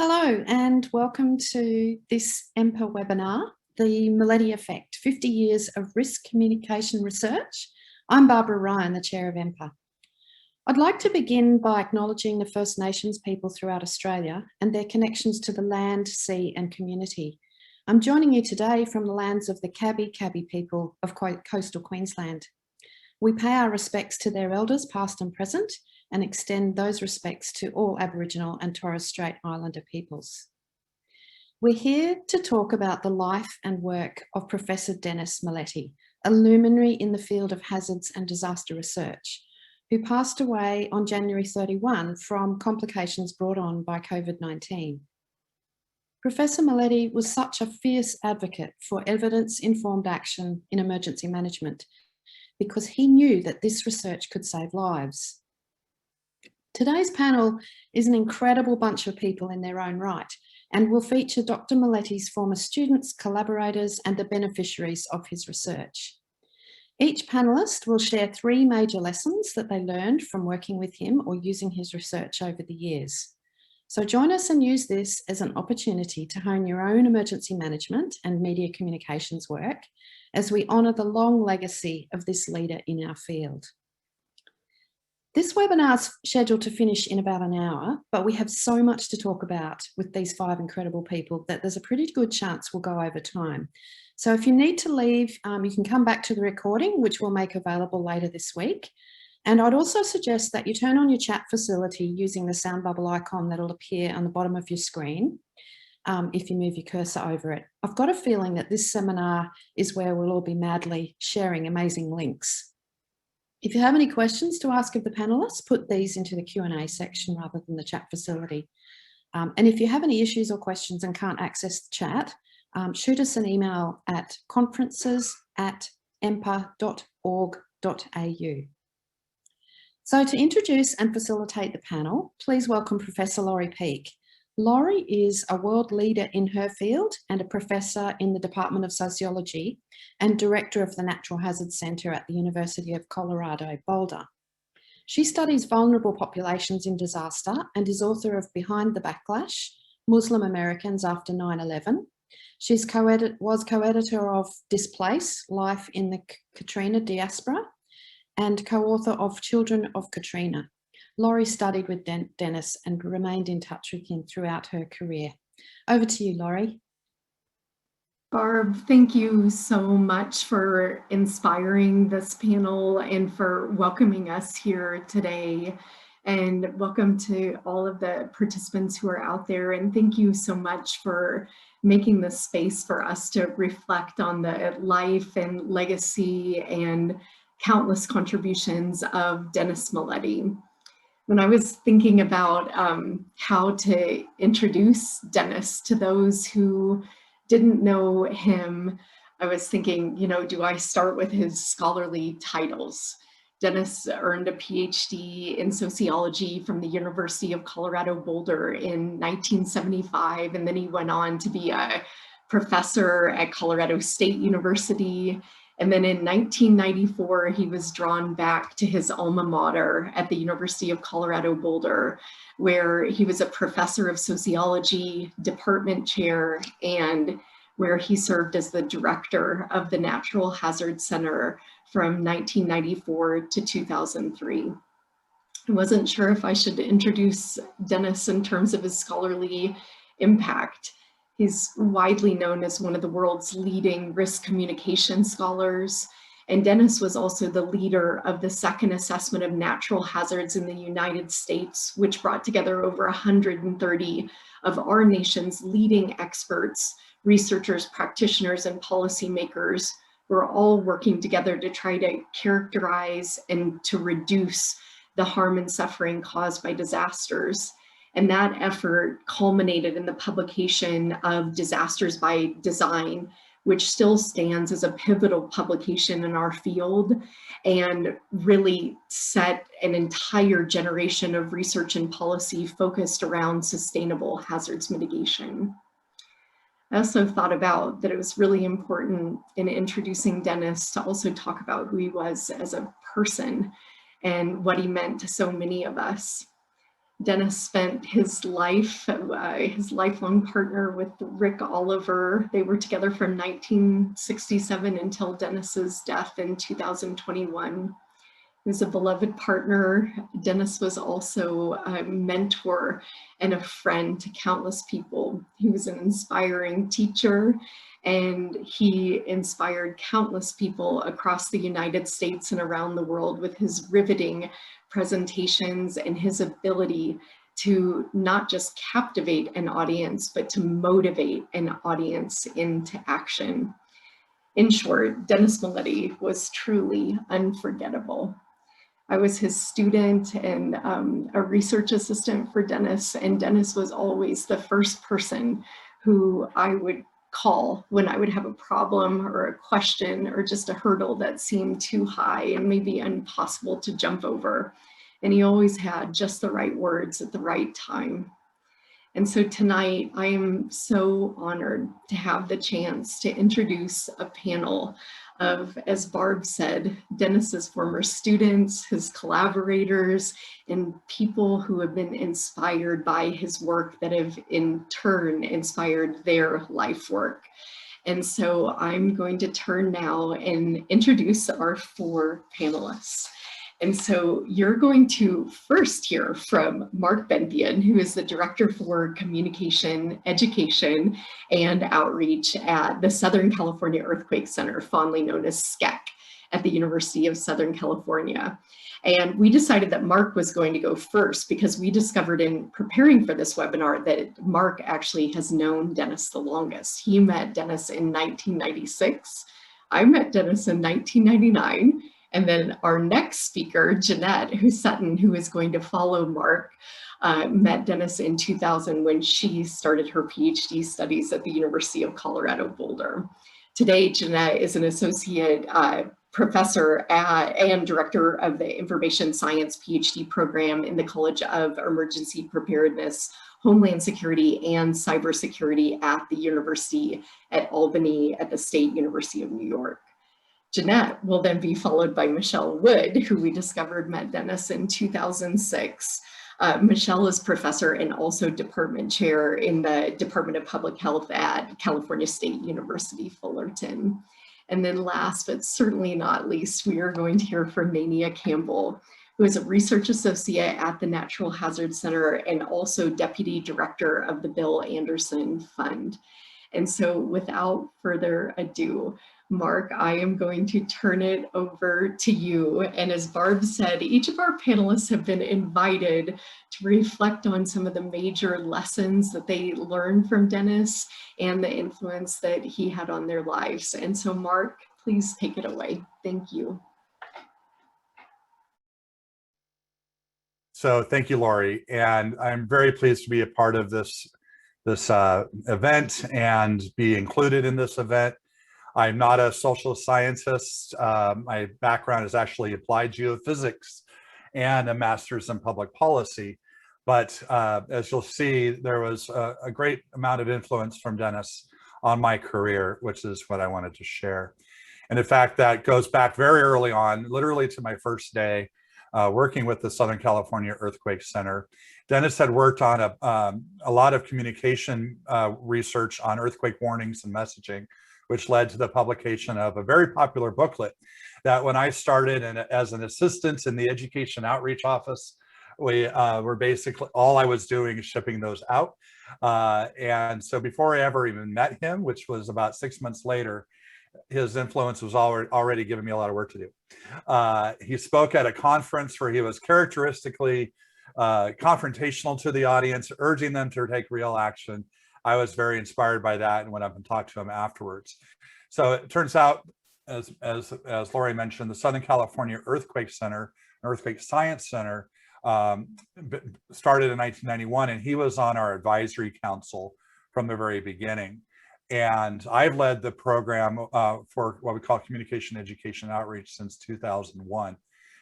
Hello and welcome to this EMPA webinar, The Mileti Effect, 50 Years of Risk Communication Research. I'm Barbara Ryan, the Chair of EMPA. I'd like to begin by acknowledging the First Nations people throughout Australia and their connections to the land, sea and community. I'm joining you today from the lands of the Kabi people of coastal Queensland. We pay our respects to their elders, past and present, and extend those respects to all Aboriginal and Torres Strait Islander peoples. We're here to talk about the life and work of Professor Dennis Mileti, a luminary in the field of hazards and disaster research, who passed away on January 31 from complications brought on by COVID-19. Professor Mileti was such a fierce advocate for evidence-informed action in emergency management because he knew that this research could save lives. Today's panel is an incredible bunch of people in their own right and will feature Dr. Mileti's former students, collaborators and the beneficiaries of his research. Each panellist will share 3 major lessons that they learned from working with him or using his research over the years. So join us and use this as an opportunity to hone your own emergency management and media communications work as we honour the long legacy of this leader in our field. This webinar is scheduled to finish in about an hour, but we have so much to talk about with these 5 incredible people that there's a pretty good chance we'll go over time. So if you need to leave, you can come back to the recording, which we'll make available later this week. And I'd also suggest that you turn on your chat facility using the sound bubble icon that'll appear on the bottom of your screen if you move your cursor over it. I've got a feeling that this seminar is where we'll all be madly sharing amazing links. If you have any questions to ask of the panellists, put these into the Q&A section rather than the chat facility. And if you have any issues or questions and can't access the chat, shoot us an email at conferences@empa.org.au. So to introduce and facilitate the panel, please welcome Professor Laurie Peake. Laurie is a world leader in her field and a professor in the Department of Sociology and director of the Natural Hazards Centre at the University of Colorado, Boulder. She studies vulnerable populations in disaster and is author of Behind the Backlash, Muslim Americans After 9/11. She was co-editor of Displace, Life in the Katrina Diaspora, and co-author of Children of Katrina. Laurie studied with Dennis and remained in touch with him throughout her career. Over to you, Laurie. Barb, thank you so much for inspiring this panel and for welcoming us here today. And welcome to all of the participants who are out there. And thank you so much for making this space for us to reflect on the life and legacy and countless contributions of Dennis Mileti. When I was thinking about how to introduce Dennis to those who didn't know him, I was thinking, do I start with his scholarly titles? Dennis earned a PhD in sociology from the University of Colorado Boulder in 1975, and then he went on to be a professor at Colorado State University. And then in 1994, he was drawn back to his alma mater at the University of Colorado Boulder, where he was a professor of sociology, department chair, and where he served as the director of the Natural Hazards Center from 1994 to 2003. I wasn't sure if I should introduce Dennis in terms of his scholarly impact. He's widely known as one of the world's leading risk communication scholars. And Dennis was also the leader of the second assessment of natural hazards in the United States, which brought together over 130 of our nation's leading experts, researchers, practitioners, and policymakers who are all working together to try to characterize and to reduce the harm and suffering caused by disasters. And that effort culminated in the publication of Disasters by Design, which still stands as a pivotal publication in our field and really set an entire generation of research and policy focused around sustainable hazards mitigation. I also thought about that it was really important in introducing Dennis to also talk about who he was as a person and what he meant to so many of us. Dennis spent his life, his lifelong partner with Rick Oliver. They were together from 1967 until Dennis's death in 2021. He was a beloved partner. Dennis was also a mentor and a friend to countless people. He was an inspiring teacher, and he inspired countless people across the United States and around the world with his riveting presentations and his ability to not just captivate an audience, but to motivate an audience into action. In short, Dennis Mileti was truly unforgettable. I was his student and a research assistant for Dennis, and Dennis was always the first person who I would call when I would have a problem or a question or just a hurdle that seemed too high and maybe impossible to jump over. And he always had just the right words at the right time. And so tonight, I am so honored to have the chance to introduce a panel of, as Barb said, Dennis's former students, his collaborators, and people who have been inspired by his work that have in turn inspired their life work. And so I'm going to turn now and introduce our 4 panelists. And so you're going to first hear from Mark Benthien, who is the Director for Communication, Education, and Outreach at the Southern California Earthquake Center, fondly known as SCEC, at the University of Southern California. And we decided that Mark was going to go first because we discovered in preparing for this webinar that Mark actually has known Dennis the longest. He met Dennis in 1996. I met Dennis in 1999. And then our next speaker, Jeannette, who's Sutton, who is going to follow Mark, met Dennis in 2000 when she started her PhD studies at the University of Colorado, Boulder. Today, Jeannette is an associate professor and director of the Information Science PhD program in the College of Emergency Preparedness, Homeland Security, and Cybersecurity at the University at Albany at the State University of New York. Jeannette will then be followed by Michele Wood, who we discovered met Dennis in 2006. Michele is professor and also department chair in the Department of Public Health at California State University, Fullerton. And then last, but certainly not least, we are going to hear from Nnenia Campbell, who is a research associate at the Natural Hazard Center and also deputy director of the Bill Anderson Fund. And so without further ado, Mark, I am going to turn it over to you. And as Barb said, each of our panelists have been invited to reflect on some of the major lessons that they learned from Dennis and the influence that he had on their lives. And so Mark, please take it away. Thank you. So thank you, Lori. And I'm very pleased to be a part of this event and be included in this event. I'm not a social scientist. My background is actually applied geophysics and a master's in public policy. But as you'll see, there was a great amount of influence from Dennis on my career, which is what I wanted to share. And in fact, that goes back very early on, literally to my first day working with the Southern California Earthquake Center. Dennis had worked on a lot of communication research on earthquake warnings and messaging, which led to the publication of a very popular booklet that when I started as an assistant in the education outreach office, we were basically, all I was doing is shipping those out. And so before I ever even met him, which was about 6 months later, his influence was already giving me a lot of work to do. He spoke at a conference where he was characteristically confrontational to the audience, urging them to take real action. I was very inspired by that and went up and talked to him afterwards. So it turns out, as Lori mentioned, the Southern California Earthquake Center, Earthquake Science Center, started in 1991, and he was on our advisory council from the very beginning. And I've led the program for what we call communication, education, outreach since 2001.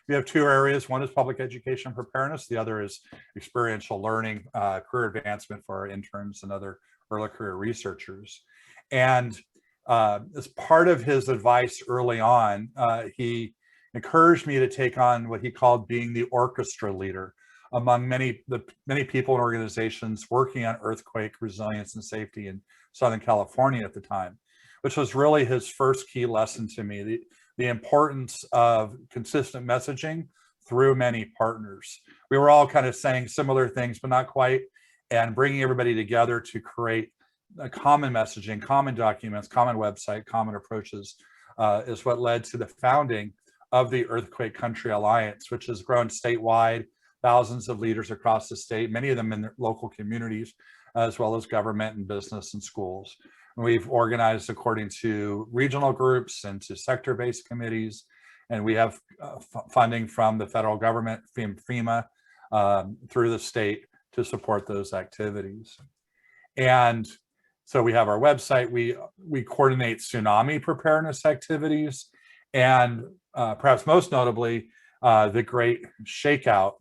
We have 2 areas. One is public education preparedness. The other is experiential learning, career advancement for our interns and other early career researchers. And as part of his advice early on, he encouraged me to take on what he called being the orchestra leader among many people and organizations working on earthquake resilience and safety in Southern California at the time, which was really his first key lesson to me, the importance of consistent messaging through many partners. We were all kind of saying similar things, but not quite, and bringing everybody together to create a common messaging, common documents, common website, common approaches is what led to the founding of the Earthquake Country Alliance, which has grown statewide, thousands of leaders across the state, many of them in their local communities, as well as government and business and schools. We've organized according to regional groups and to sector-based committees, and we have funding from the federal government, FEMA, through the state to support those activities. And so we have our website, we coordinate tsunami preparedness activities, and perhaps most notably, the Great ShakeOut,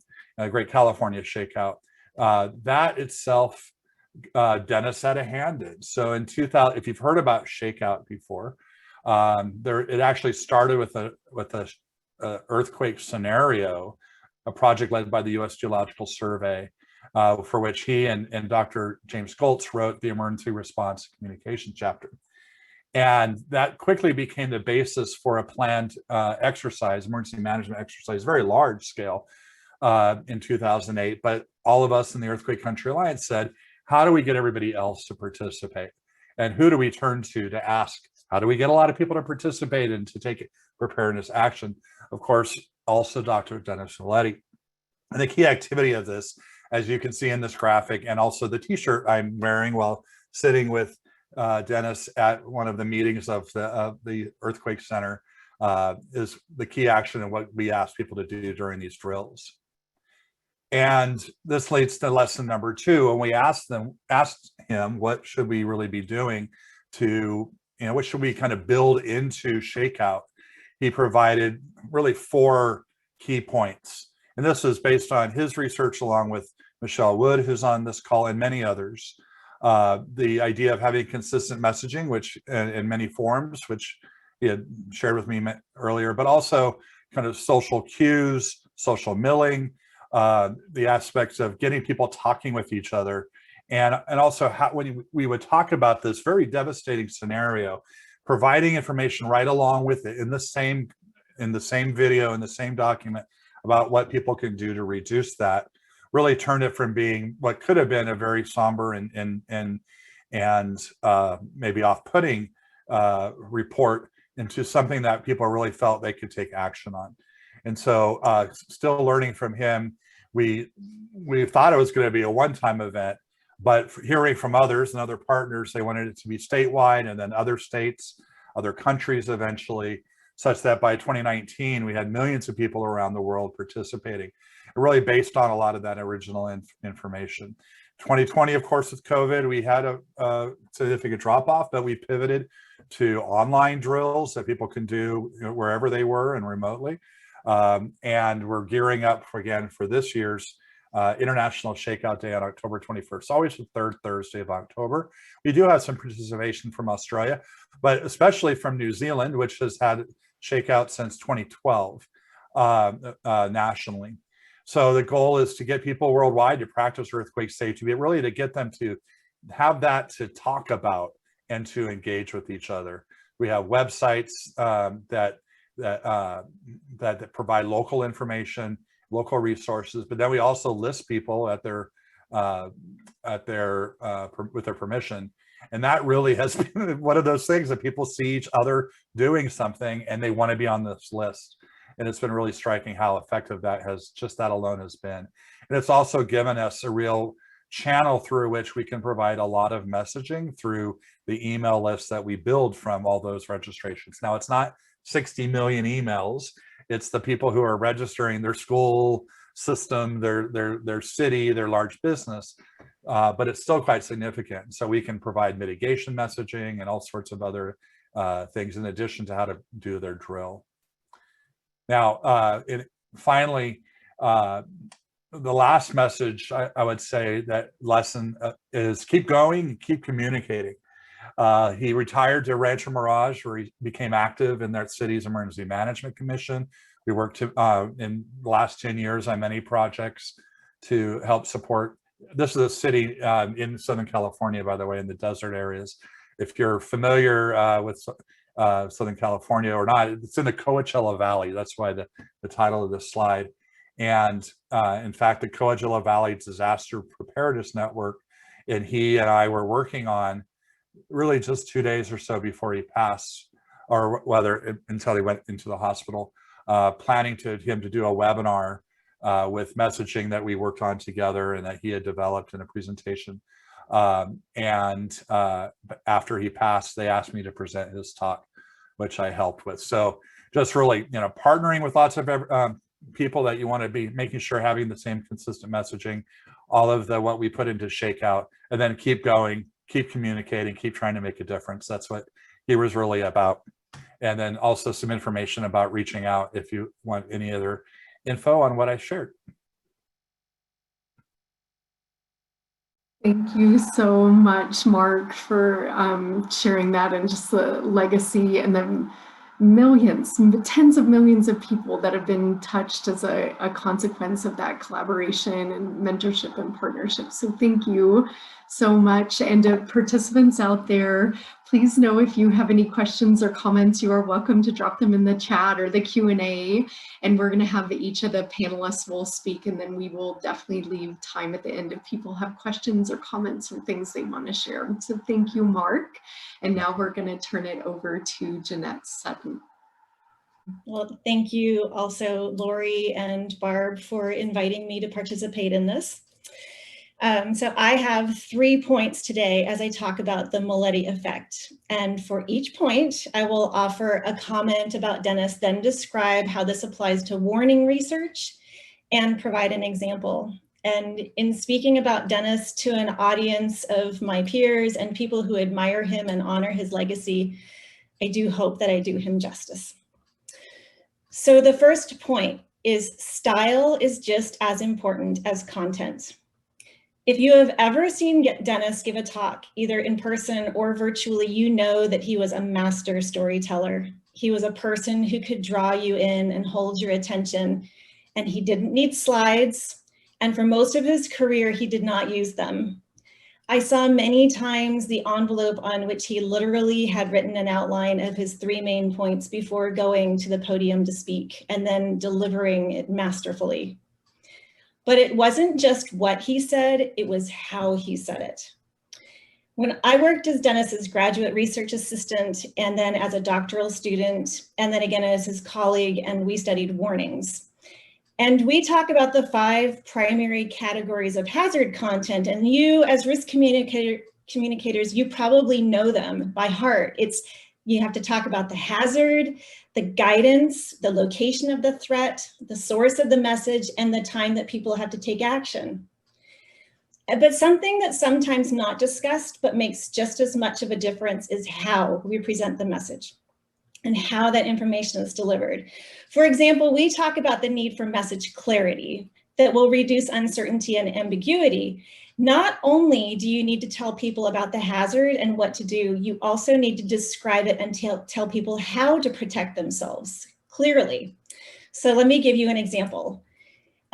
Great California ShakeOut. That itself, Dennis had a hand in. So in 2000, if you've heard about ShakeOut before, it actually started with a earthquake scenario, a project led by the U.S. Geological Survey, for which he and Dr. James Goltz wrote the Emergency Response Communication Chapter. And that quickly became the basis for a planned exercise, emergency management exercise, very large scale in 2008. But all of us in the Earthquake Country Alliance said, how do we get everybody else to participate? And who do we turn to ask, how do we get a lot of people to participate and to take preparedness action? Of course, also Dr. Dennis Mileti. And the key activity of this, as you can see in this graphic, and also the t-shirt I'm wearing while sitting with Dennis at one of the meetings of the Earthquake Center, is the key action and what we ask people to do during these drills. And this leads to lesson number 2. And we asked him, what should we really be doing to, what should we kind of build into ShakeOut? He provided really 4 key points. And this is based on his research along with Michele Wood, who's on this call, and many others. The idea of having consistent messaging, which in many forms, which he had shared with me earlier, but also kind of social cues, social milling, the aspects of getting people talking with each other, and also how, when we would talk about this very devastating scenario, providing information right along with it in the same video, in the same document, about what people can do to reduce that, really turned it from being what could have been a very somber and maybe off-putting report into something that people really felt they could take action on. And so still learning from him, we thought it was going to be a one-time event, but hearing from others and other partners, they wanted it to be statewide, and then other states, other countries eventually, such that by 2019, we had millions of people around the world participating, really based on a lot of that original information. 2020, of course, with COVID, we had a significant drop-off, but we pivoted to online drills that people can do wherever they were and remotely. And we're gearing up again for this year's International ShakeOut Day on October 21st, always the 3rd Thursday of October. We do have some participation from Australia, but especially from New Zealand, which has had ShakeOut since 2012 nationally. So the goal is to get people worldwide to practice earthquake safety, but really to get them to have that to talk about and to engage with each other. We have websites that provide local information, local resources, but then we also list people with their permission. And that really has been one of those things that people see each other doing something and they want to be on this list. And it's been really striking how effective that alone has been. And it's also given us a real channel through which we can provide a lot of messaging through the email lists that we build from all those registrations. Now, it's not 60 million emails. It's the people who are registering their school system, their city, their large business, but it's still quite significant. So we can provide mitigation messaging and all sorts of other things in addition to how to do their drill. Now, finally, the last message I would say, that lesson is keep going, keep communicating. He retired to Rancho Mirage, where he became active in that city's Emergency Management Commission. We worked in the last 10 years on many projects to help support. This is a city in Southern California, by the way, in the desert areas. If you're familiar with Southern California or not, it's in the Coachella Valley. That's why the title of this slide. And in fact, the Coachella Valley Disaster Preparedness Network, and he and I were working on really just 2 days or so before he passed, or whether until he went into the hospital, planning him to do a webinar with messaging that we worked on together and that he had developed in a presentation. And after he passed, they asked me to present his talk, which I helped with. So just really, partnering with lots of people that you want to be making sure having the same consistent messaging, all of what we put into ShakeOut, and then keep going, keep communicating, keep trying to make a difference. That's what he was really about. And then also some information about reaching out if you want any other info on what I shared. Thank you so much, Mark, for sharing that, and just the legacy and the millions, tens of millions of people that have been touched as a consequence of that collaboration and mentorship and partnership. So thank you so much. And to participants out there, please know if you have any questions or comments, you are welcome to drop them in the chat or the Q&A. And we're going to have each of the panelists will speak, and then we will definitely leave time at the end if people have questions or comments or things they want to share. So thank you, Mark. And now we're going to turn it over to Jeannette Sutton. Well, thank you also, Lori and Barb, for inviting me to participate in this. So I have 3 points today as I talk about the Mileti effect. And for each point, I will offer a comment about Dennis, then describe how this applies to warning research and provide an example. And in speaking about Dennis to an audience of my peers and people who admire him and honor his legacy, I do hope that I do him justice. So the first point is style is just as important as content. If you have ever seen Dennis give a talk, either in person or virtually, you know that he was a master storyteller. He was a person who could draw you in and hold your attention, and he didn't need slides. And for most of his career, he did not use them. I saw many times the envelope on which he literally had written an outline of his 3 main points before going to the podium to speak and then delivering it masterfully. But it wasn't just what he said, it was how he said it. When I worked as Dennis's graduate research assistant, and then as a doctoral student, and then again as his colleague, and we studied warnings. And we talk about the 5 primary categories of hazard content, and you as risk communicators, you probably know them by heart. You have to talk about the hazard, the guidance, the location of the threat, the source of the message, and the time that people have to take action. But something that's sometimes not discussed but makes just as much of a difference is how we present the message and how that information is delivered. For example, we talk about the need for message clarity that will reduce uncertainty and ambiguity. Not only do you need to tell people about the hazard and what to do, you also need to describe it and tell people how to protect themselves clearly. So let me give you an example.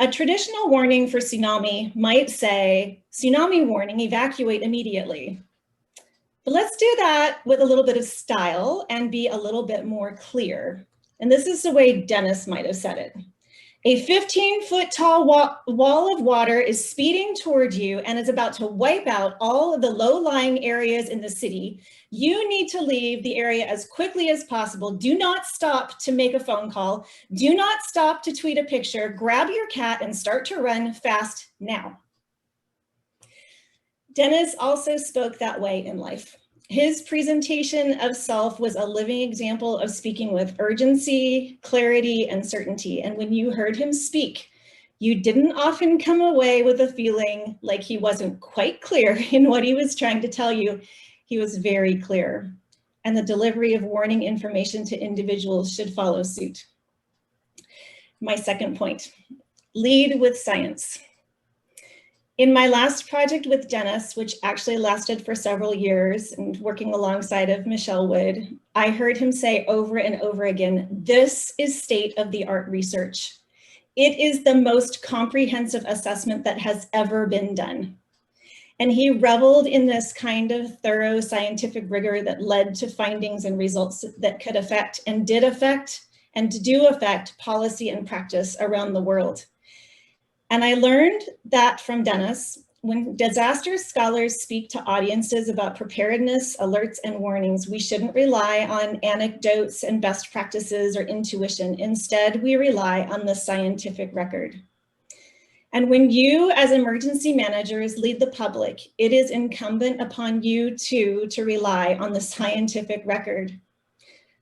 A traditional warning for tsunami might say, tsunami warning, evacuate immediately. But let's do that with a little bit of style and be a little bit more clear. And this is the way Dennis might have said it. A 15-foot tall wall of water is speeding toward you and is about to wipe out all of the low-lying areas in the city. You need to leave the area as quickly as possible. Do not stop to make a phone call. Do not stop to tweet a picture. Grab your cat and start to run fast now. Dennis also spoke that way in life. His presentation of self was a living example of speaking with urgency, clarity, and certainty. And when you heard him speak, you didn't often come away with a feeling like he wasn't quite clear in what he was trying to tell you. He was very clear. And the delivery of warning information to individuals should follow suit. My second point, lead with science. In my last project with Dennis, which actually lasted for several years and working alongside of Michele Wood, I heard him say over and over again, this is state-of-the-art research. It is the most comprehensive assessment that has ever been done. And he reveled in this kind of thorough scientific rigor that led to findings and results that could affect and did affect and do affect policy and practice around the world. And I learned that from Dennis. When disaster scholars speak to audiences about preparedness, alerts, and warnings, we shouldn't rely on anecdotes and best practices or intuition. Instead, we rely on the scientific record. And when you, as emergency managers, lead the public, it is incumbent upon you too to rely on the scientific record.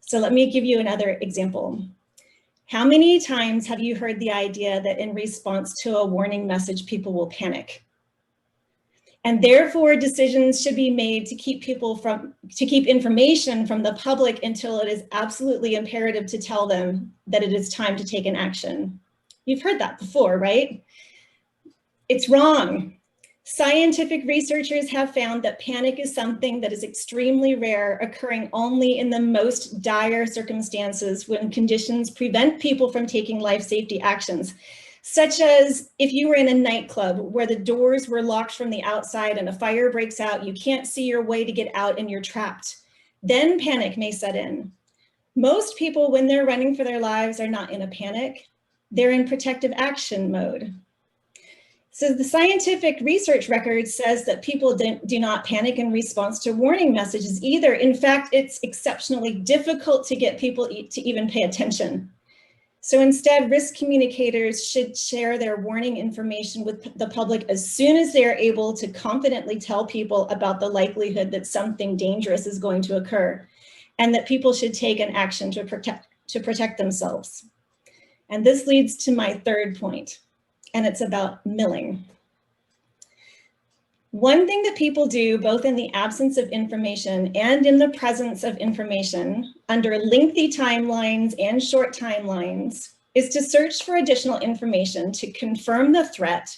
So let me give you another example. How many times have you heard the idea that in response to a warning message, people will panic? And therefore decisions should be made to keep information from the public until it is absolutely imperative to tell them that it is time to take an action. You've heard that before, right? It's wrong. Scientific researchers have found that panic is something that is extremely rare, occurring only in the most dire circumstances when conditions prevent people from taking life safety actions, such as if you were in a nightclub where the doors were locked from the outside and a fire breaks out, you can't see your way to get out and you're trapped. Then panic may set in. Most people, when they're running for their lives, are not in a panic. They're in protective action mode. So the scientific research record says that people do not panic in response to warning messages either. In fact, it's exceptionally difficult to get people to even pay attention. So instead, risk communicators should share their warning information with the public as soon as they are able to confidently tell people about the likelihood that something dangerous is going to occur, and that people should take an action to protect themselves. And this leads to my third point, and it's about milling. One thing that people do, both in the absence of information and in the presence of information, under lengthy timelines and short timelines, is to search for additional information to confirm the threat,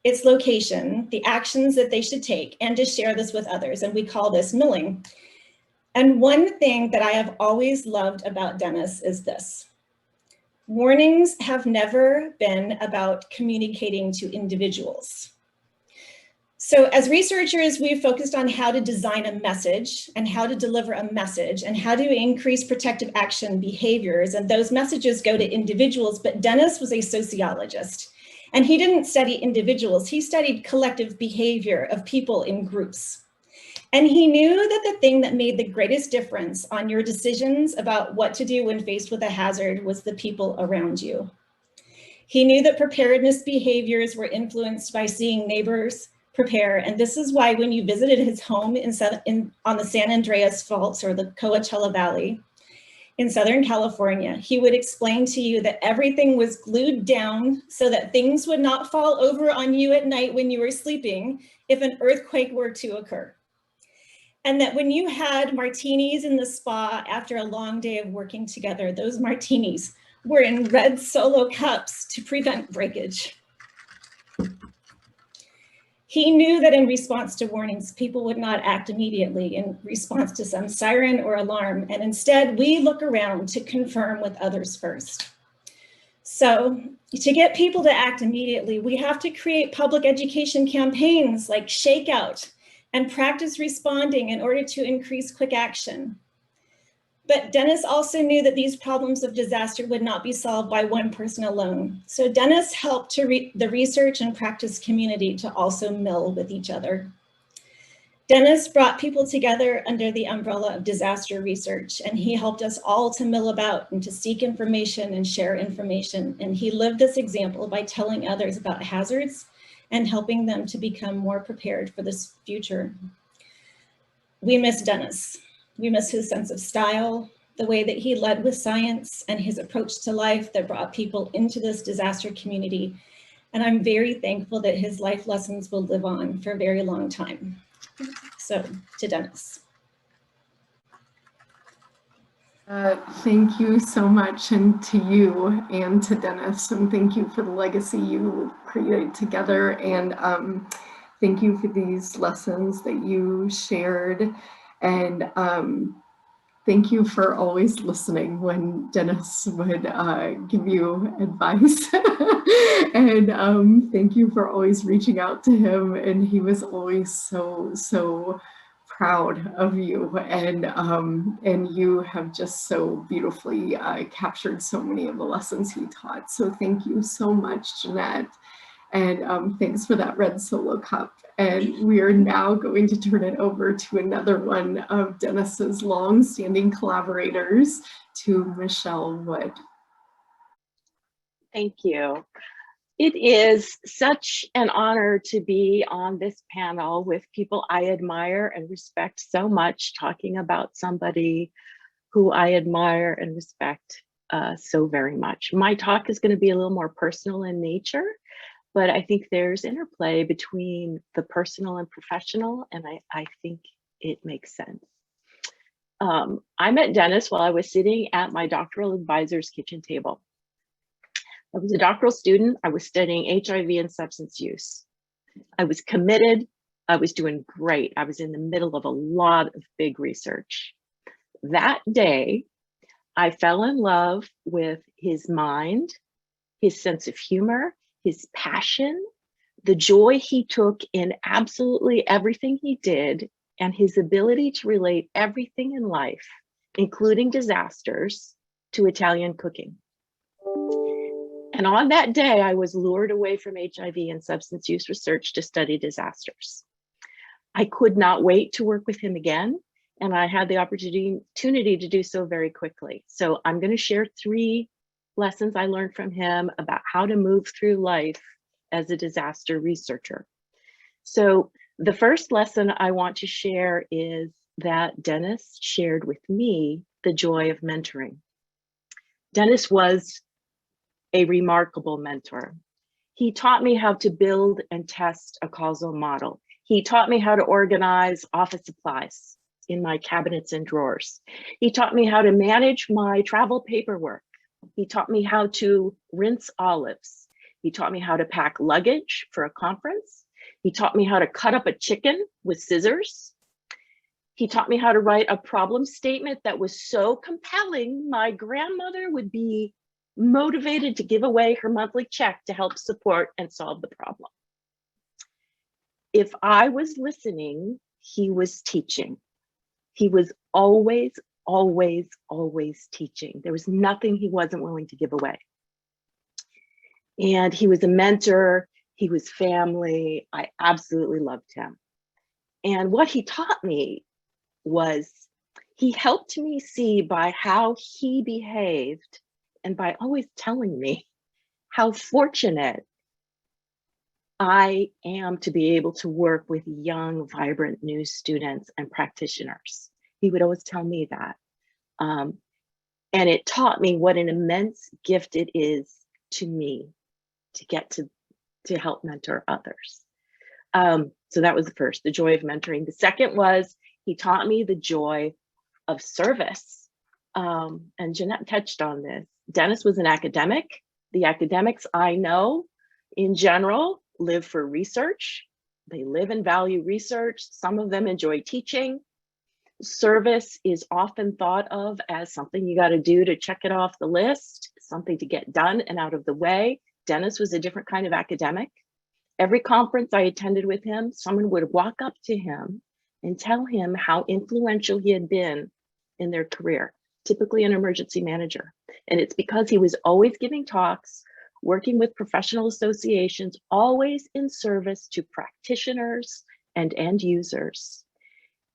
its location, the actions that they should take, and to share this with others. And we call this milling. And one thing that I have always loved about Dennis is this. Warnings have never been about communicating to individuals. So as researchers, we've focused on how to design a message and how to deliver a message and how to increase protective action behaviors. And those messages go to individuals, but Dennis was a sociologist and he didn't study individuals. He studied collective behavior of people in groups. And he knew that the thing that made the greatest difference on your decisions about what to do when faced with a hazard was the people around you. He knew that preparedness behaviors were influenced by seeing neighbors prepare. And this is why when you visited his home on the San Andreas Fault or the Coachella Valley in Southern California, he would explain to you that everything was glued down so that things would not fall over on you at night when you were sleeping if an earthquake were to occur. And that when you had martinis in the spa after a long day of working together, those martinis were in red Solo cups to prevent breakage. He knew that in response to warnings, people would not act immediately in response to some siren or alarm, and instead we look around to confirm with others first. So to get people to act immediately, we have to create public education campaigns like ShakeOut and practice responding in order to increase quick action. But Dennis also knew that these problems of disaster would not be solved by one person alone. So Dennis helped the research and practice community to also mill with each other. Dennis brought people together under the umbrella of disaster research, and he helped us all to mill about and to seek information and share information. And he lived this example by telling others about hazards and helping them to become more prepared for this future. We miss Dennis. We miss his sense of style, the way that he led with science, and his approach to life that brought people into this disaster community. And I'm very thankful that his life lessons will live on for a very long time. So, to Dennis. Thank you so much, and to you and to Dennis, and thank you for the legacy you created together, and thank you for these lessons that you shared. And Thank you for always listening when Dennis would give you advice. And thank you for always reaching out to him. And he was always so proud of you. And you have just so beautifully captured so many of the lessons he taught. So thank you so much, Jeannette. And thanks for that red solo cup. And we are now going to turn it over to another one of Dennis's long-standing collaborators, to Michele Wood. Thank you. It is such an honor to be on this panel with people I admire and respect so much, talking about somebody who I admire and respect so very much. My talk is going to be a little more personal in nature, but I think there's interplay between the personal and professional, and I think it makes sense. I met Dennis while I was sitting at my doctoral advisor's kitchen table. I was a doctoral student. I was studying HIV and substance use. I was committed. I was doing great. I was in the middle of a lot of big research. That day, I fell in love with his mind, his sense of humor, his passion, the joy he took in absolutely everything he did, and his ability to relate everything in life, including disasters, to Italian cooking. And on that day, I was lured away from HIV and substance use research to study disasters. I could not wait to work with him again, and I had the opportunity to do so very quickly. So I'm going to share 3 lessons I learned from him about how to move through life as a disaster researcher. So the first lesson I want to share is that Dennis shared with me the joy of mentoring. Dennis was a remarkable mentor. He taught me how to build and test a causal model. He taught me how to organize office supplies in my cabinets and drawers. He taught me how to manage my travel paperwork. He taught me how to rinse olives. He taught me how to pack luggage for a conference. He taught me how to cut up a chicken with scissors. He taught me how to write a problem statement that was so compelling, my grandmother would be motivated to give away her monthly check to help support and solve the problem. If I was listening, he was teaching. He was always teaching. There was nothing he wasn't willing to give away. And he was a mentor, he was family. I absolutely loved him. And what he taught me was, he helped me see by how he behaved and by always telling me how fortunate I am to be able to work with young, vibrant new students and practitioners. He would always tell me that. And it taught me what an immense gift it is to me to get to help mentor others. So that was the first, the joy of mentoring. The second was, he taught me the joy of service. And Jeannette touched on this. Dennis was an academic. The academics I know in general live for research. They live and value research. Some of them enjoy teaching. Service is often thought of as something you got to do to check it off the list, something to get done and out of the way. Dennis was a different kind of academic. Every conference I attended with him, someone would walk up to him and tell him how influential he had been in their career, typically an emergency manager. And it's because he was always giving talks, working with professional associations, always in service to practitioners and end users.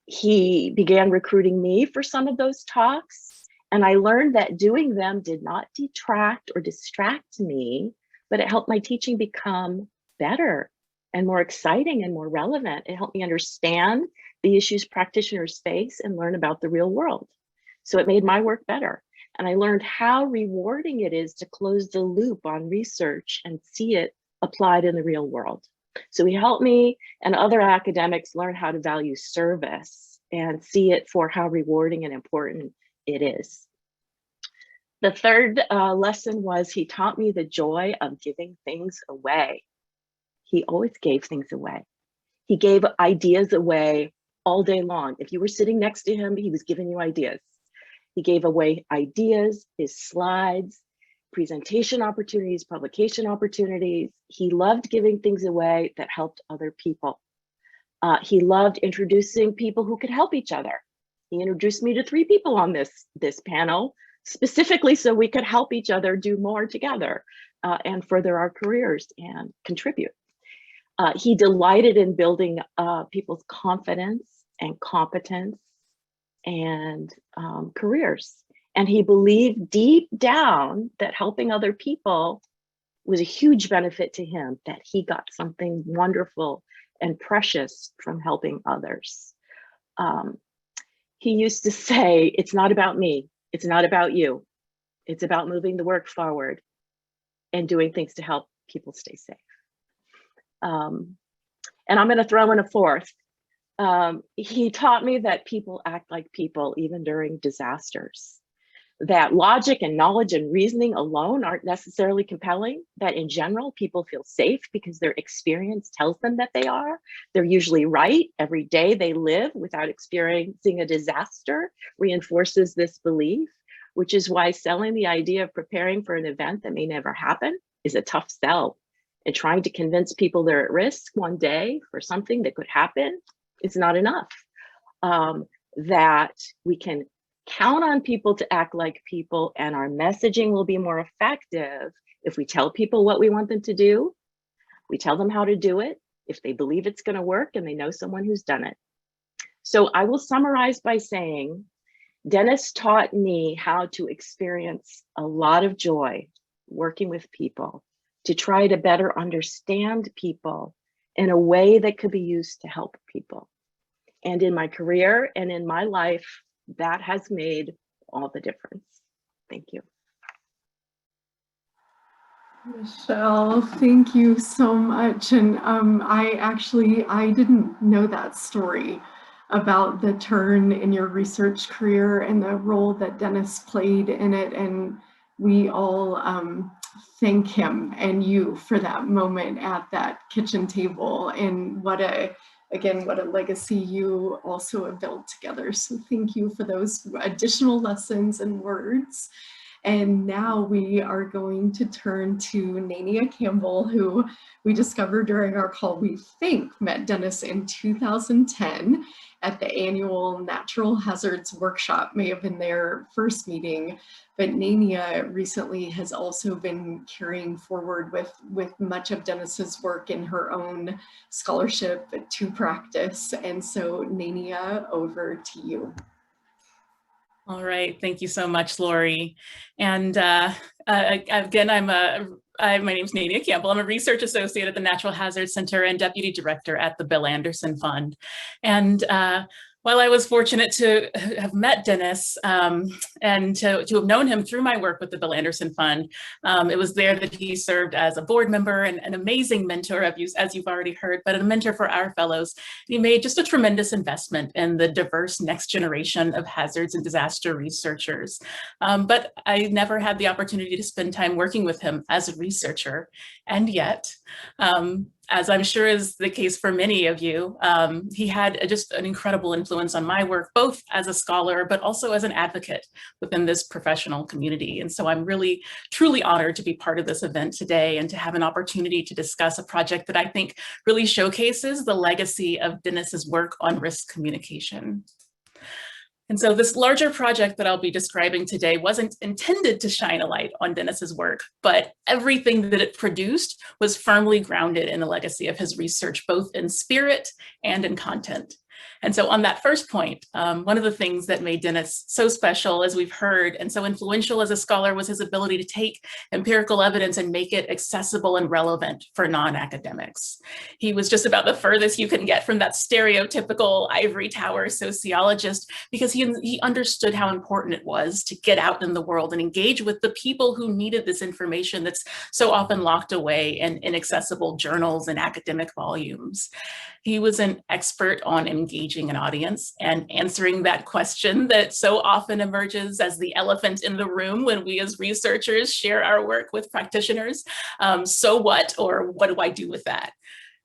He began recruiting me for some of those talks, and I learned that doing them did not detract or distract me, but it helped my teaching become better and more exciting and more relevant. It helped me understand the issues practitioners face and learn about the real world. So it made my work better. And I learned how rewarding it is to close the loop on research and see it applied in the real world. So he helped me and other academics learn how to value service and see it for how rewarding and important it is. The third lesson was, he taught me the joy of giving things away. He always gave things away. He gave ideas away all day long. If you were sitting next to him, he was giving you ideas. He gave away ideas, his slides, presentation opportunities, publication opportunities. He loved giving things away that helped other people. He loved introducing people who could help each other. He introduced me to 3 people on this panel, specifically so we could help each other do more together and further our careers and contribute. He delighted in building people's confidence and competence and careers. And he believed deep down that helping other people was a huge benefit to him, that he got something wonderful and precious from helping others. He used to say, it's not about me, it's not about you. It's about moving the work forward and doing things to help people stay safe. And I'm gonna throw in a fourth. He taught me that people act like people even during disasters, that logic and knowledge and reasoning alone aren't necessarily compelling, that in general, people feel safe because their experience tells them that they are. They're usually right. Every day they live without experiencing a disaster reinforces this belief, which is why selling the idea of preparing for an event that may never happen is a tough sell. And trying to convince people they're at risk one day for something that could happen is not enough. That we can count on people to act like people, and our messaging will be more effective if we tell people what we want them to do, we tell them how to do it, if they believe it's going to work and they know someone who's done it. So I will summarize by saying, Dennis taught me how to experience a lot of joy working with people, to try to better understand people in a way that could be used to help people. And in my career and in my life, that has made all the difference. Thank you. Michele, thank you so much. And I didn't know that story about the turn in your research career and the role that Dennis played in it. And we all thank him and you for that moment at that kitchen table, and what a legacy you also have built together. So thank you for those additional lessons and words. And now we are going to turn to Nnenia Campbell, who we discovered during our call, we think met Dennis in 2010 at the annual Natural Hazards Workshop, may have been their first meeting. But Nnenia recently has also been carrying forward with much of Dennis's work in her own scholarship to practice. And so Nnenia, over to you. All right, thank you so much, Lori. And again, my name's Nnenia Campbell. I'm a research associate at the Natural Hazards Center and deputy director at the Bill Anderson Fund. And while I was fortunate to have met Dennis and to have known him through my work with the Bill Anderson Fund, it was there that he served as a board member and an amazing mentor, as you've already heard, but a mentor for our fellows. He made just a tremendous investment in the diverse next generation of hazards and disaster researchers. But I never had the opportunity to spend time working with him as a researcher. And yet, as I'm sure is the case for many of you, he had just an incredible influence on my work, both as a scholar, but also as an advocate within this professional community. And so I'm really, truly honored to be part of this event today and to have an opportunity to discuss a project that I think really showcases the legacy of Dennis's work on risk communication. And so this larger project that I'll be describing today wasn't intended to shine a light on Dennis's work, but everything that it produced was firmly grounded in the legacy of his research, both in spirit and in content. And so on that first point, one of the things that made Dennis so special, as we've heard, and so influential as a scholar, was his ability to take empirical evidence and make it accessible and relevant for non-academics. He was just about the furthest you can get from that stereotypical ivory tower sociologist, because he understood how important it was to get out in the world and engage with the people who needed this information that's so often locked away in inaccessible journals and academic volumes. He was an expert on engaging an audience and answering that question that so often emerges as the elephant in the room when we as researchers share our work with practitioners. So what, or what do I do with that?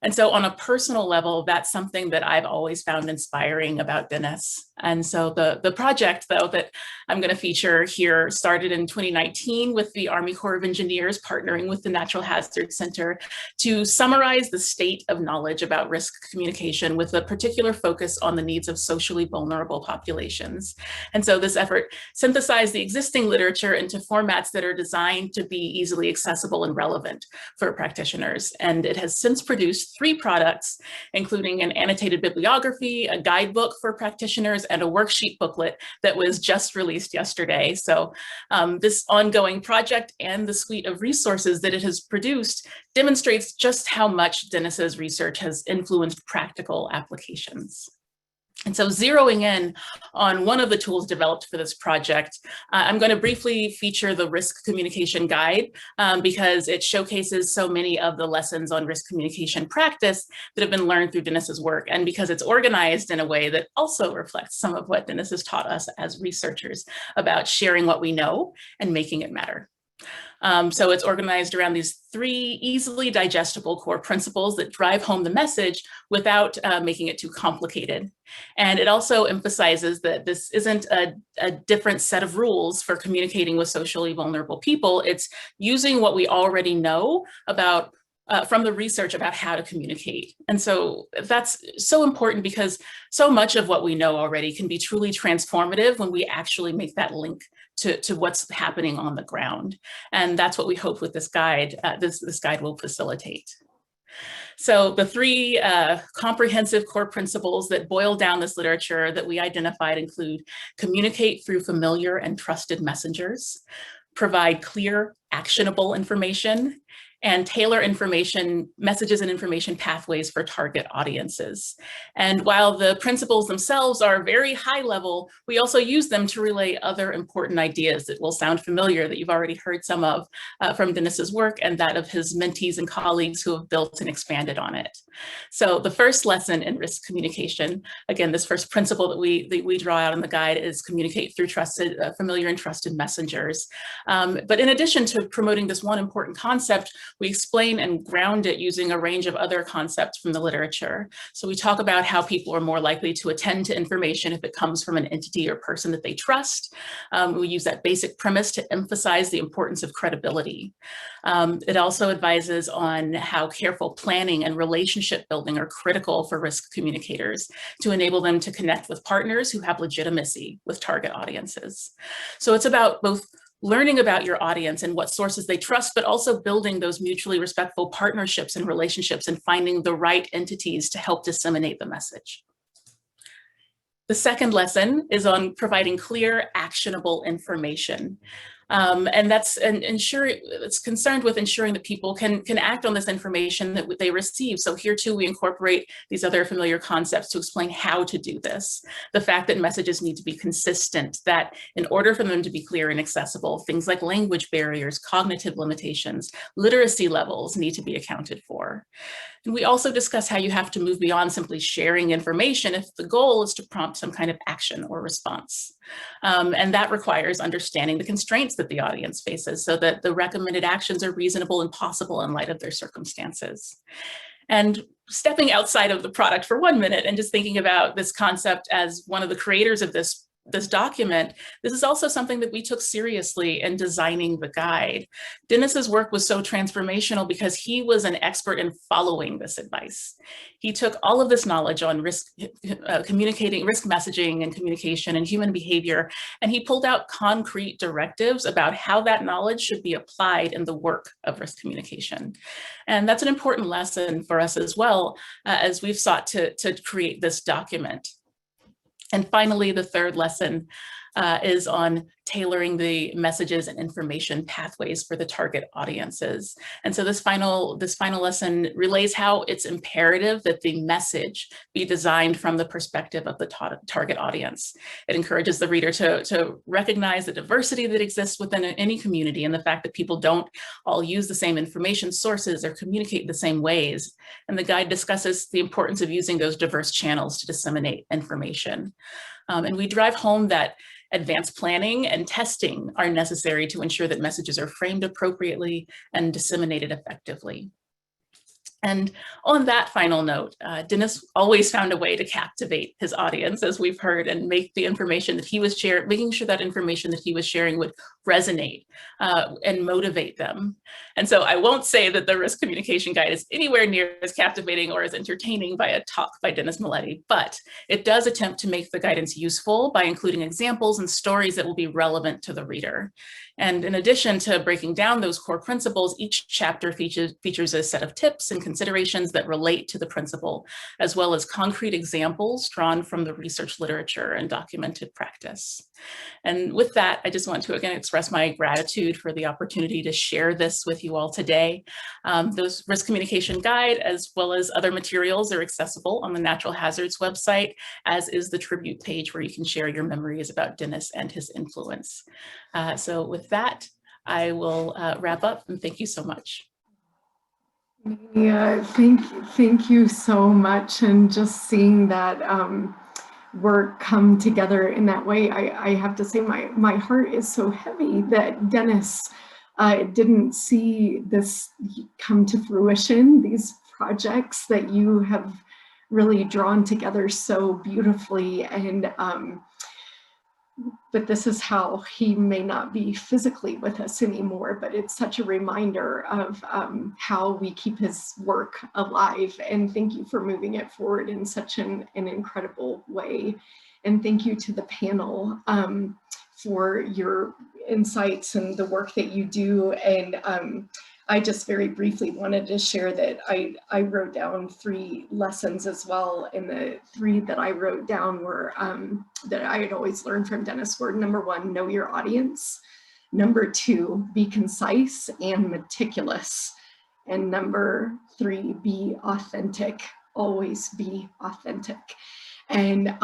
And so on a personal level, that's something that I've always found inspiring about Dennis. And so the project, though, that I'm going to feature here started in 2019 with the Army Corps of Engineers partnering with the Natural Hazards Center to summarize the state of knowledge about risk communication with a particular focus on the needs of socially vulnerable populations. And so this effort synthesized the existing literature into formats that are designed to be easily accessible and relevant for practitioners. And it has since produced 3 products, including an annotated bibliography, a guidebook for practitioners, and a worksheet booklet that was just released yesterday. So this ongoing project and the suite of resources that it has produced demonstrates just how much Dennis's research has influenced practical applications. And so zeroing in on one of the tools developed for this project, I'm going to briefly feature the risk communication guide because it showcases so many of the lessons on risk communication practice that have been learned through Dennis's work, and because it's organized in a way that also reflects some of what Dennis has taught us as researchers about sharing what we know and making it matter. So it's organized around these 3 easily digestible core principles that drive home the message without making it too complicated. And it also emphasizes that this isn't a different set of rules for communicating with socially vulnerable people. It's using what we already know about from the research about how to communicate. And so that's so important because so much of what we know already can be truly transformative when we actually make that link to what's happening on the ground. And that's what we hope with this guide, this guide will facilitate. So the 3 comprehensive core principles that boil down this literature that we identified include communicate through familiar and trusted messengers, provide clear, actionable information, and tailor information, messages and information pathways for target audiences. And while the principles themselves are very high level, we also use them to relay other important ideas that will sound familiar that you've already heard some of from Dennis's work and that of his mentees and colleagues who have built and expanded on it. So the first lesson in risk communication, again, this first principle that we draw out in the guide is communicate through trusted, familiar and trusted messengers. But in addition to promoting this one important concept, we explain and ground it using a range of other concepts from the literature. So we talk about how people are more likely to attend to information if it comes from an entity or person that they trust. We use that basic premise to emphasize the importance of credibility. It also advises on how careful planning and relationship building are critical for risk communicators to enable them to connect with partners who have legitimacy with target audiences. So it's about both learning about your audience and what sources they trust, but also building those mutually respectful partnerships and relationships and finding the right entities to help disseminate the message. The second lesson is on providing clear, actionable information. And it's concerned with ensuring that people can act on this information that they receive. So here too, we incorporate these other familiar concepts to explain how to do this. The fact that messages need to be consistent, that in order for them to be clear and accessible, things like language barriers, cognitive limitations, literacy levels need to be accounted for. And we also discuss how you have to move beyond simply sharing information if the goal is to prompt some kind of action or response. And that requires understanding the constraints that the audience faces so that the recommended actions are reasonable and possible in light of their circumstances. And stepping outside of the product for 1 minute and just thinking about this concept as one of the creators of this document, this is also something that we took seriously in designing the guide. Dennis's work was so transformational because he was an expert in following this advice. He took all of this knowledge on risk messaging and communication and human behavior, and he pulled out concrete directives about how that knowledge should be applied in the work of risk communication. And that's an important lesson for us as well, as we've sought to create this document. And finally, the third lesson is on tailoring the messages and information pathways for the target audiences. And so this final lesson relays how it's imperative that the message be designed from the perspective of the target audience. It encourages the reader to recognize the diversity that exists within any community and the fact that people don't all use the same information sources or communicate the same ways. And the guide discusses the importance of using those diverse channels to disseminate information. And we drive home that advanced planning and testing are necessary to ensure that messages are framed appropriately and disseminated effectively. And on that final note, Dennis always found a way to captivate his audience, as we've heard, and make the information that he was sharing, making sure that information that he was sharing would resonate and motivate them. And so I won't say that the Risk Communication Guide is anywhere near as captivating or as entertaining by a talk by Dennis Mileti, but it does attempt to make the guidance useful by including examples and stories that will be relevant to the reader. And in addition to breaking down those core principles, each chapter features a set of tips and considerations that relate to the principle, as well as concrete examples drawn from the research literature and documented practice. And with that, I just want to again express my gratitude for the opportunity to share this with you all today. Those Risk Communication Guide, as well as other materials, are accessible on the Natural Hazards website, as is the tribute page where you can share your memories about Dennis and his influence. So with that, I will wrap up, and thank you so much. Yeah, thank you so much. And just seeing that work come together in that way, I have to say my heart is so heavy that Dennis didn't see this come to fruition, these projects that you have really drawn together so beautifully. And but this is how he may not be physically with us anymore, but it's such a reminder of how we keep his work alive. And thank you for moving it forward in such an incredible way. And thank you to the panel for your insights and the work that you do. And I just very briefly wanted to share that I wrote down 3 lessons as well. And the 3 that I wrote down were that I had always learned from Dennis were: number 1, know your audience; number 2, be concise and meticulous; and number 3, be authentic. Always be authentic. And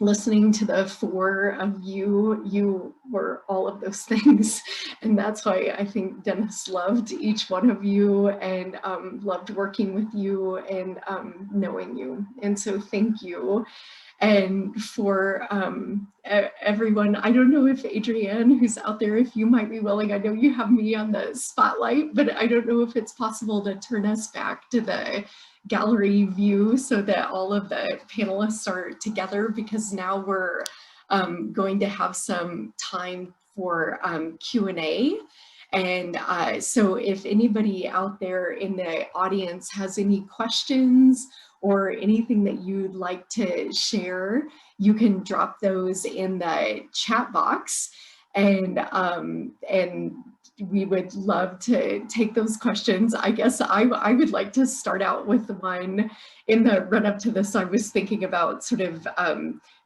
listening to the 4 of you, you were all of those things. And that's why I think Dennis loved each one of you and loved working with you and knowing you. And so thank you. And for everyone, I don't know if Adrienne, who's out there, if you might be willing, I know you have me on the spotlight, but I don't know if it's possible to turn us back to the gallery view so that all of the panelists are together, because now we're going to have some time for Q&A. And so if anybody out there in the audience has any questions or anything that you'd like to share, you can drop those in the chat box. And we would love to take those questions. I guess I would like to start out with the one in the run up to this. I was thinking about sort of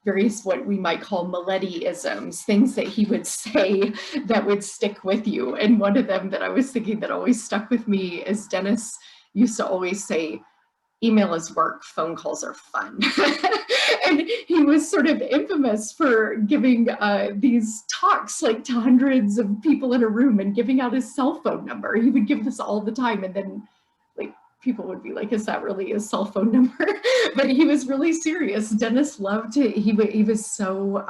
various what we might call Mileti-isms, things that he would say that would stick with you. And one of them that I was thinking that always stuck with me is Dennis used to always say, email is work, phone calls are fun. And he was sort of infamous for giving these talks like to hundreds of people in a room and giving out his cell phone number. He would give this all the time, and then like people would be like, is that really his cell phone number? But he was really serious. Dennis loved it. He was so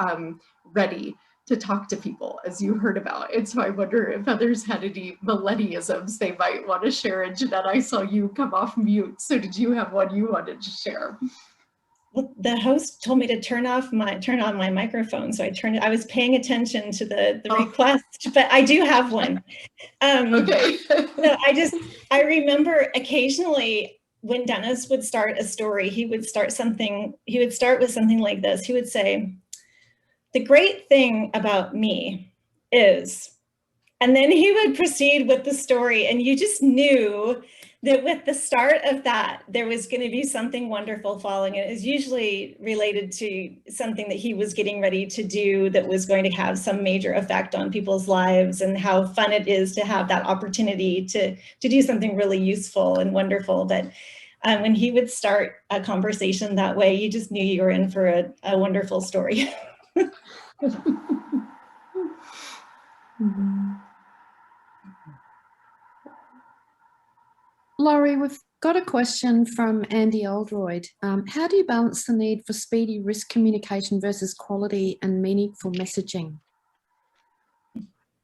ready to talk to people, as you heard about. And so I wonder if others had any Mileti-isms they might want to share. And Jeannette, I saw you come off mute. So did you have one you wanted to share? Well, the host told me to turn on my microphone. So I was paying attention to the request, but I do have one. Okay. So I remember occasionally when Dennis would start a story, he would start with something like this. He would say, the great thing about me is, and then he would proceed with the story, and you just knew that with the start of that, there was going to be something wonderful following it. It was usually related to something that he was getting ready to do that was going to have some major effect on people's lives, and how fun it is to have that opportunity to do something really useful and wonderful. But when he would start a conversation that way, you just knew you were in for a wonderful story. Laurie, we've got a question from Andy Oldroyd. How do you balance the need for speedy risk communication versus quality and meaningful messaging?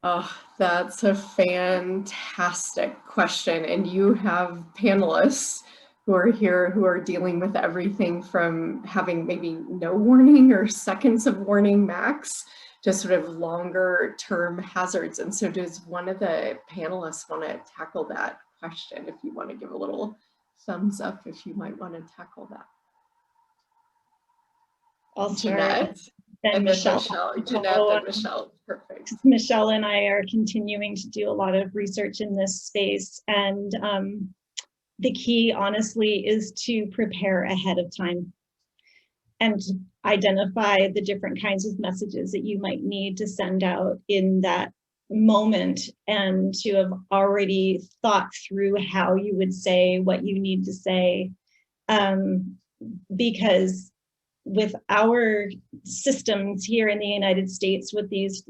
Oh, that's a fantastic question. And you have panelists who are here who are dealing with everything from having maybe no warning or seconds of warning max to sort of longer term hazards. And so does one of the panelists want to tackle that question? If you want to give a little thumbs up, if you might want to tackle that. I'll start. Jeannette and Michele. Jeannette and Michele, perfect. Michele and I are continuing to do a lot of research in this space, and the key, honestly, is to prepare ahead of time and identify the different kinds of messages that you might need to send out in that moment, and to have already thought through how you would say what you need to say, because with our systems here in the United States, with these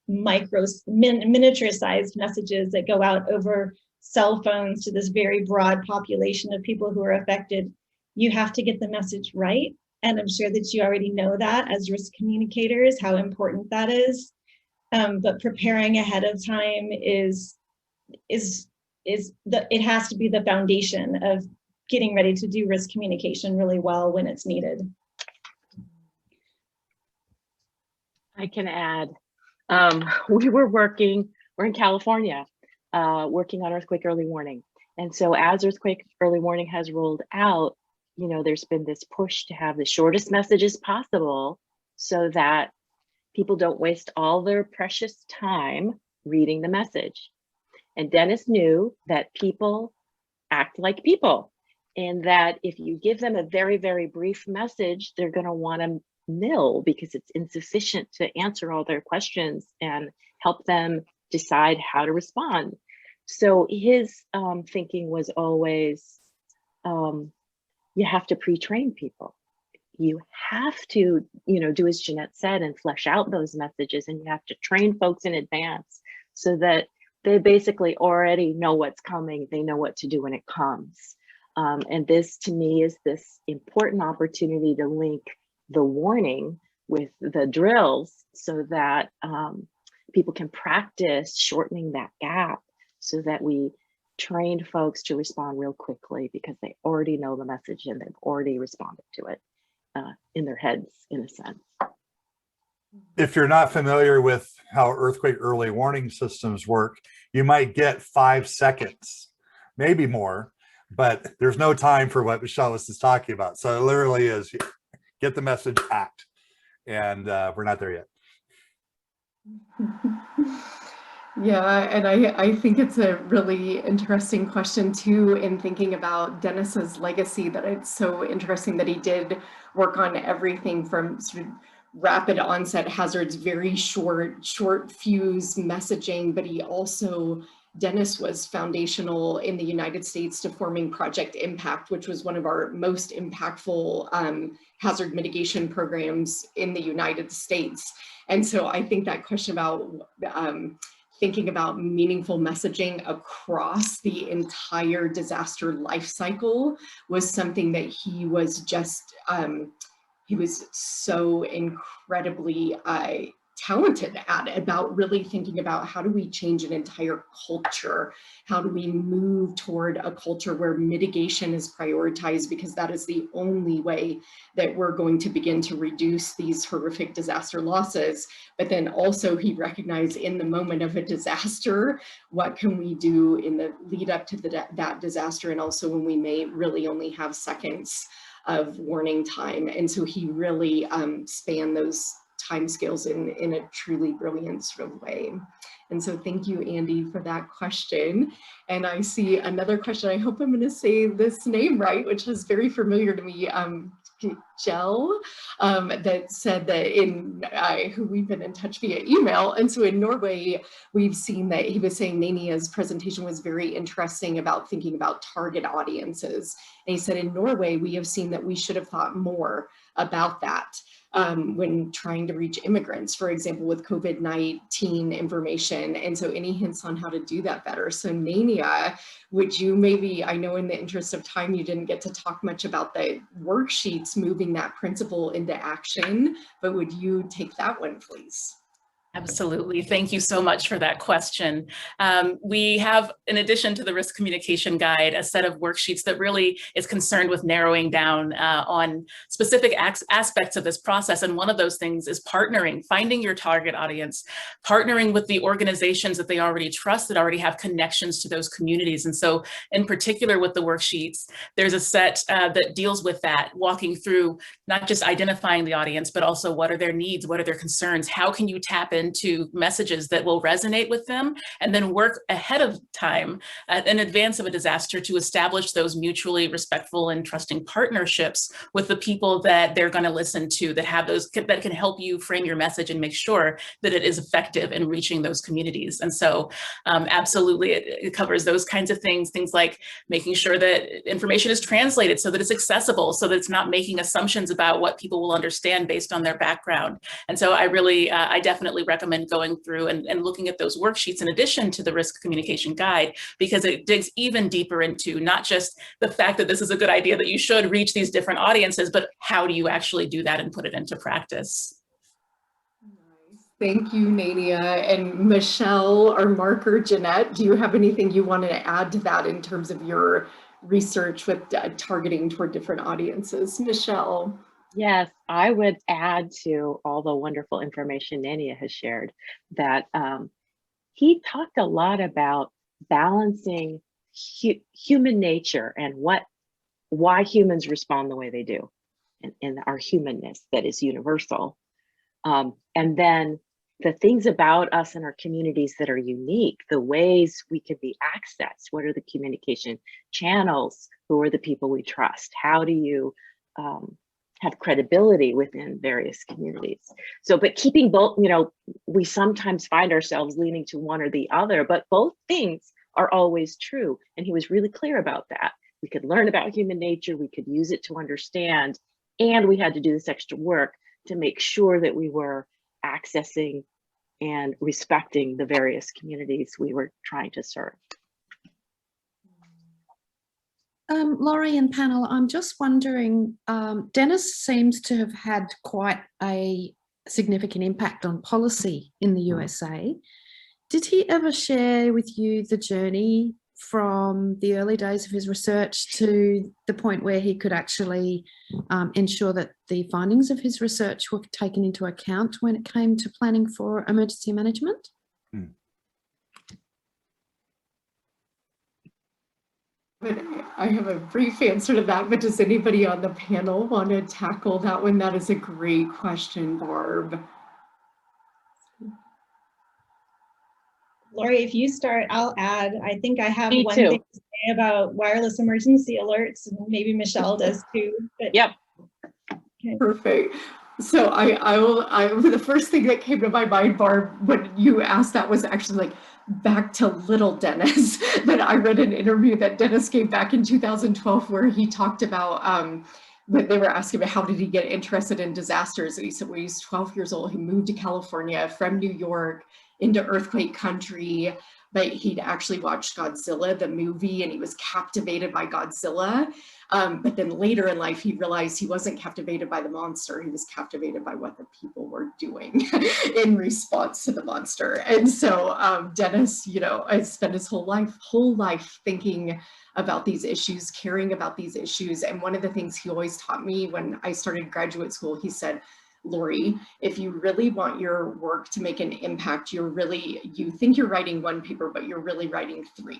miniature-sized messages that go out over cell phones to this very broad population of people who are affected, you have to get the message right. And I'm sure that you already know that as risk communicators, how important that is. But preparing ahead of time it has to be the foundation of getting ready to do risk communication really well when it's needed. I can add, we're in California, working on earthquake early warning. And so as earthquake early warning has rolled out, you know, there's been this push to have the shortest messages possible so that people don't waste all their precious time reading the message. And Dennis knew that people act like people, and that if you give them a very, very brief message, they're going to want to mill because it's insufficient to answer all their questions and help them decide how to respond. So his thinking was always, you have to pre-train people. You have to, you know, do as Jeannette said and flesh out those messages, and you have to train folks in advance so that they basically already know what's coming. They know what to do when it comes. And this, to me, is this important opportunity to link the warning with the drills so that people can practice shortening that gap so that we train folks to respond real quickly because they already know the message and they've already responded to it in their heads, in a sense. If you're not familiar with how earthquake early warning systems work, you might get 5 seconds, maybe more, but there's no time for what Michele was just talking about. So it literally is get the message, act, and we're not there yet. Yeah, and I think it's a really interesting question too, in thinking about Dennis's legacy, that it's so interesting that he did work on everything from sort of rapid onset hazards, very short fuse messaging, but he also, Dennis was foundational in the United States to forming Project Impact, which was one of our most impactful hazard mitigation programs in the United States. And so I think that question about thinking about meaningful messaging across the entire disaster life cycle was something that he was just, he was so incredibly talented at, about really thinking about how do we change an entire culture? How do we move toward a culture where mitigation is prioritized, because that is the only way that we're going to begin to reduce these horrific disaster losses. But then also he recognized in the moment of a disaster, what can we do in the lead up to that disaster, and also when we may really only have seconds of warning time. And so he really spanned those timescales in a truly brilliant sort of way. And so thank you, Andy, for that question. And I see another question. I hope I'm going to say this name right, which is very familiar to me. Michele, that said that who we've been in touch via email. And so in Norway, we've seen that he was saying Nnenia's presentation was very interesting about thinking about target audiences. And he said in Norway, we have seen that we should have thought more about that. When trying to reach immigrants, for example, with COVID-19 information. And so any hints on how to do that better? So Nnenia, would you maybe, I know in the interest of time, you didn't get to talk much about the worksheets moving that principle into action, but would you take that one, please? Absolutely. Thank you so much for that question. We have, in addition to the risk communication guide, a set of worksheets that really is concerned with narrowing down on specific aspects of this process. And one of those things is partnering, finding your target audience, partnering with the organizations that they already trust, that already have connections to those communities. And so in particular with the worksheets, there's a set that deals with that, walking through not just identifying the audience, but also what are their needs, what are their concerns, how can you tap into messages that will resonate with them, and then work ahead of time in advance of a disaster to establish those mutually respectful and trusting partnerships with the people that they're going to listen to, that have those, that can help you frame your message and make sure that it is effective in reaching those communities. And so absolutely, it covers those kinds of things like making sure that information is translated so that it's accessible, so that it's not making assumptions about what people will understand based on their background. And so I definitely recommend going through and looking at those worksheets in addition to the risk communication guide, because it digs even deeper into not just the fact that this is a good idea, that you should reach these different audiences, but how do you actually do that and put it into practice? Nice. Thank you, Nnenia. And Michele or Mark or Jeannette, do you have anything you want to add to that in terms of your research with targeting toward different audiences? Michele. Yes, I would add to all the wonderful information Nnenia has shared that he talked a lot about balancing human nature and why humans respond the way they do, and our humanness that is universal. And then the things about us and our communities that are unique, the ways we can be accessed, what are the communication channels, who are the people we trust, how do you have credibility within various communities. So, but keeping both, we sometimes find ourselves leaning to one or the other, but both things are always true. And he was really clear about that. We could learn about human nature, we could use it to understand, and we had to do this extra work to make sure that we were accessing and respecting the various communities we were trying to serve. Laurie and panel, I'm just wondering, Dennis seems to have had quite a significant impact on policy in the USA. Did he ever share with you the journey from the early days of his research to the point where he could actually ensure that the findings of his research were taken into account when it came to planning for emergency management? I have a brief answer to that, but does anybody on the panel want to tackle that one? That is a great question, Barb. Laurie, if you start, I'll add. I think I have Me one too. thing to say about wireless emergency alerts, and maybe Michele does too. But Yep. Okay. Perfect. So the first thing that came to my mind, Barb, when you asked that was actually like back to little Dennis. But I read an interview that Dennis gave back in 2012 where he talked about when they were asking about how did he get interested in disasters. And he said when he was 12 years old, he moved to California from New York into earthquake country, but he'd actually watched Godzilla, the movie, and he was captivated by Godzilla. But then later in life, he realized he wasn't captivated by the monster. He was captivated by what the people were doing in response to the monster. And so Dennis, has spent his whole life thinking about these issues, caring about these issues. And one of the things he always taught me when I started graduate school, he said, Laurie, if you really want your work to make an impact, you think you're writing one paper, but you're really writing 3.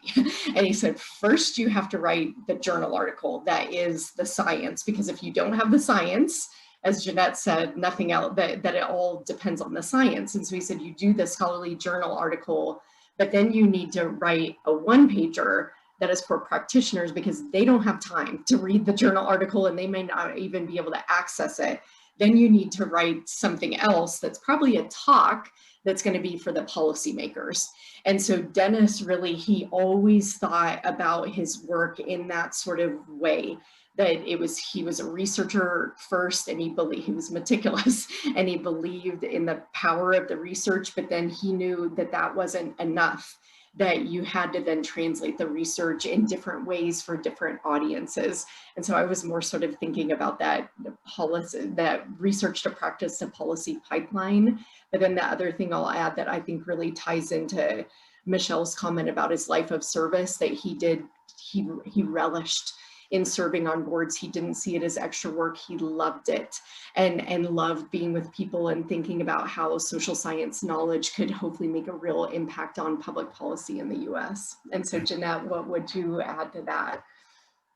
And he said, first you have to write the journal article, that is the science, because if you don't have the science, as Jeannette said, nothing else, that it all depends on the science. And so he said, you do the scholarly journal article, but then you need to write a 1-pager that is for practitioners because they don't have time to read the journal article and they may not even be able to access it. Then you need to write something else that's probably a talk that's going to be for the policymakers. And so Dennis really, he always thought about his work in that sort of way, that he was a researcher first, and he was meticulous and he believed in the power of the research, but then he knew that that wasn't enough. that you had to then translate the research in different ways for different audiences. And so I was more sort of thinking about that policy, that research to practice to policy pipeline. But then the other thing I'll add that I think really ties into Michele's comment about his life of service, that he relished in serving on boards. He didn't see it as extra work. He loved it and loved being with people and thinking about how social science knowledge could hopefully make a real impact on public policy in the US. And so Jeannette, what would you add to that?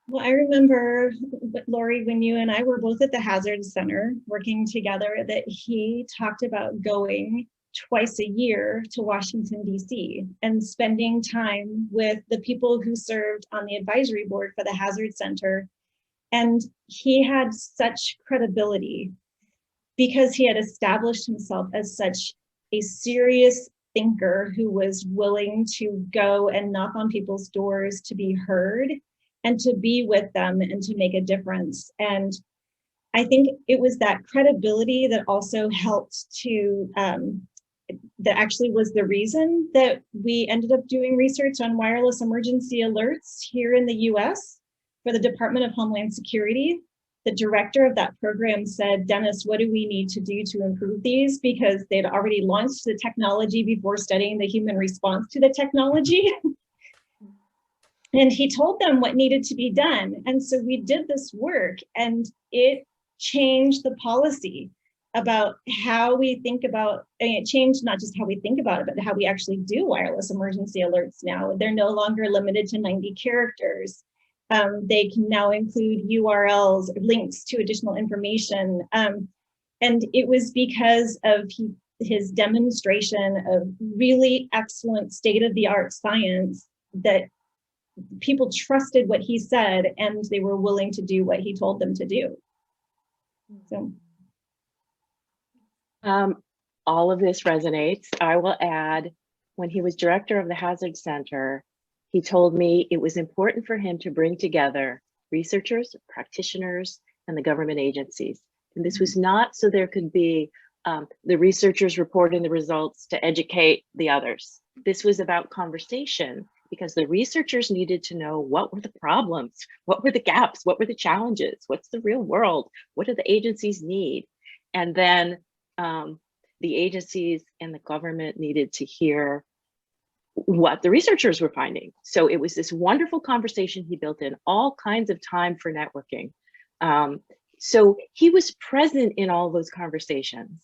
Well, I remember, Lori, when you and I were both at the Hazard Center working together, that he talked about going twice a year to Washington, D.C. and spending time with the people who served on the advisory board for the Hazard Center. And he had such credibility because he had established himself as such a serious thinker who was willing to go and knock on people's doors to be heard and to be with them and to make a difference. And I think it was that credibility that also helped to that actually was the reason that we ended up doing research on wireless emergency alerts here in the US for the Department of Homeland Security. The director of that program said, Dennis, what do we need to do to improve these? Because they'd already launched the technology before studying the human response to the technology. And he told them what needed to be done. And so we did this work and it changed the policy about how we think about, and it changed not just how we think about it, but how we actually do wireless emergency alerts now. They're no longer limited to 90 characters. They can now include URLs, links to additional information. And it was because of his demonstration of really excellent state-of-the-art science that people trusted what he said and they were willing to do what he told them to do. So. All of this resonates. I will add, when he was director of the Hazard Center, he told me it was important for him to bring together researchers, practitioners, and the government agencies. And this was not so there could be the researchers reporting the results to educate the others. This was about conversation because the researchers needed to know what were the problems, what were the gaps, what were the challenges, what's the real world, what do the agencies need? And then the agencies and the government needed to hear what the researchers were finding. So it was this wonderful conversation. He built in all kinds of time for networking. So he was present in all those conversations.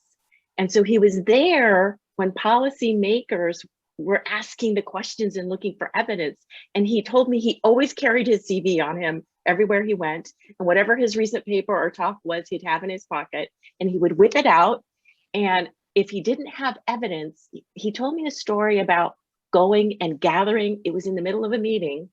And so he was there when policymakers were asking the questions and looking for evidence. And he told me he always carried his CV on him everywhere he went. And whatever his recent paper or talk was, he'd have in his pocket and he would whip it out. And if he didn't have evidence, he told me a story about going and gathering. It was in the middle of a meeting.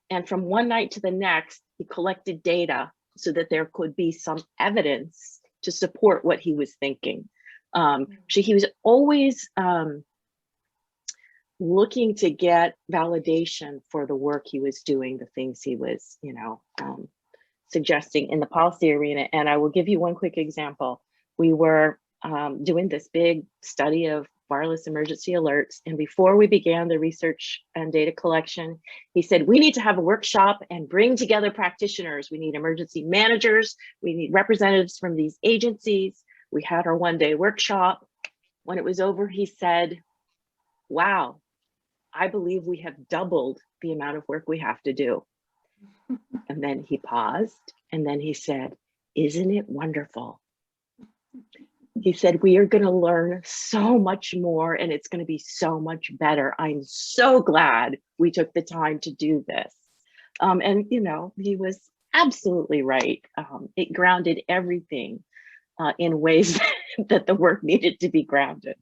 And from one night to the next, he collected data so that there could be some evidence to support what he was thinking. So he was always looking to get validation for the work he was doing, the things he was, suggesting in the policy arena. And I will give you one quick example. We were doing this big study of wireless emergency alerts. And before we began the research and data collection, he said, we need to have a workshop and bring together practitioners. We need emergency managers. We need representatives from these agencies. We had our one-day workshop. When it was over, he said, wow, I believe we have doubled the amount of work we have to do. And then he paused and then he said, isn't it wonderful? He said, we are going to learn so much more and it's going to be so much better. I'm so glad we took the time to do this. And, he was absolutely right. It grounded everything in ways that the work needed to be grounded.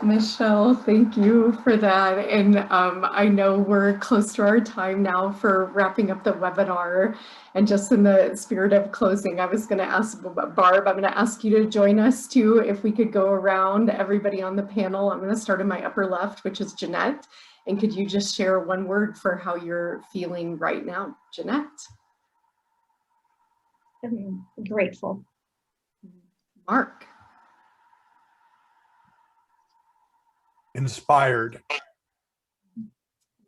Michele, thank you for that. And I know we're close to our time now for wrapping up the webinar. And just in the spirit of closing, I was going to ask Barb, I'm going to ask you to join us too, if we could go around everybody on the panel. I'm going to start in my upper left, which is Jeannette. And could you just share one word for how you're feeling right now, Jeannette? I'm grateful. Mark. Inspired.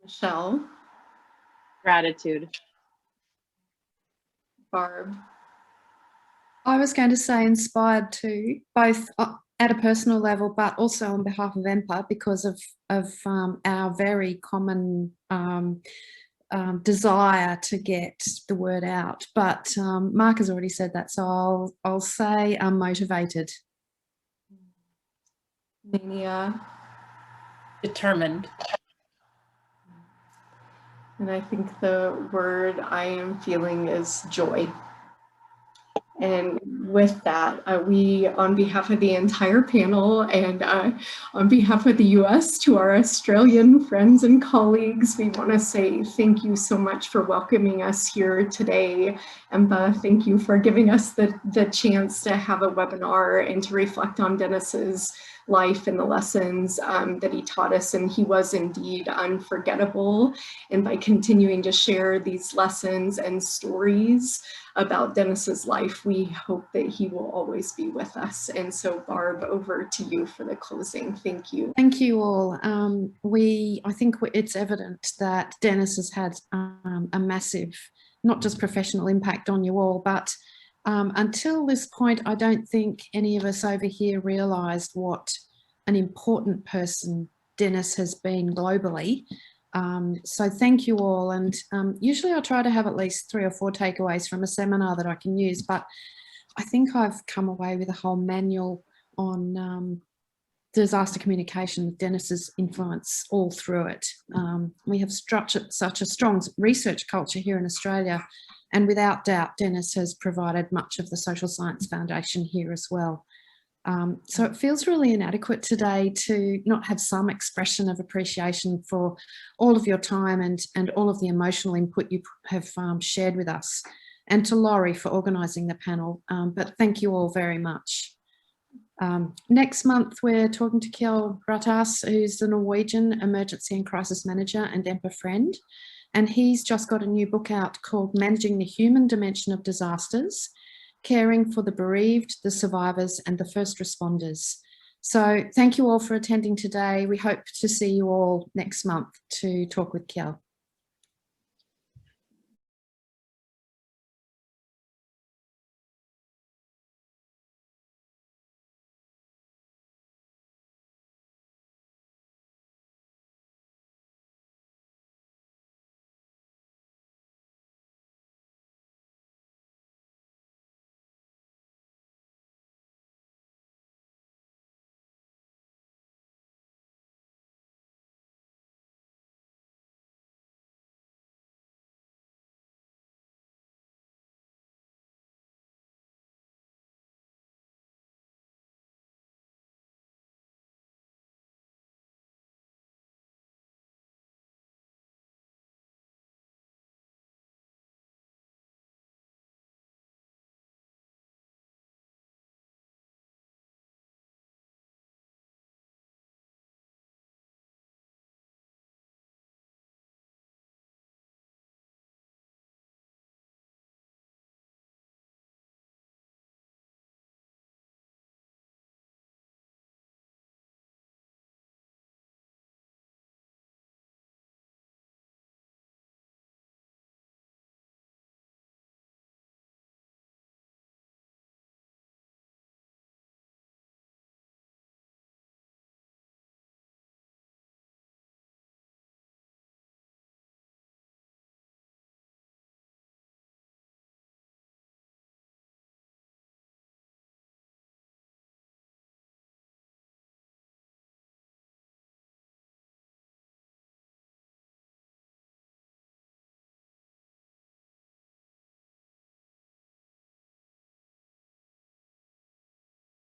Michele, Gratitude. Barb, I was going to say inspired too, both at a personal level, but also on behalf of EMPA because of our very common desire to get the word out. But Mark has already said that, so I'll say I'm motivated. Nnenia, Determined. and I think the word I am feeling is joy. And with that, we, on behalf of the entire panel and on behalf of the US to our Australian friends and colleagues, we want to say thank you so much for welcoming us here today. EMPA, thank you for giving us the chance to have a webinar and to reflect on Dennis's life and the lessons that he taught us, and he was indeed unforgettable. And by continuing to share these lessons and stories about Dennis's life, we hope that he will always be with us. And so Barb, over to you for the closing. Thank you. Thank you all. I think it's evident that Dennis has had a massive, not just professional impact on you all, but until this point, I don't think any of us over here realised what an important person Dennis has been globally. So thank you all. And usually I try to have at least 3 or 4 takeaways from a seminar that I can use, but I think I've come away with a whole manual on disaster communication with Dennis's influence all through it. We have structured such a strong research culture here in Australia, and without doubt, Dennis has provided much of the social science foundation here as well. So it feels really inadequate today to not have some expression of appreciation for all of your time and all of the emotional input you have shared with us, and to Laurie for organising the panel. But thank you all very much. Next month, we're talking to Kjell Bratas, who's the Norwegian Emergency and Crisis Manager and EMPA friend. And he's just got a new book out called Managing the Human Dimension of Disasters, Caring for the Bereaved, the Survivors and the First Responders. So thank you all for attending today. We hope to see you all next month to talk with Kjell.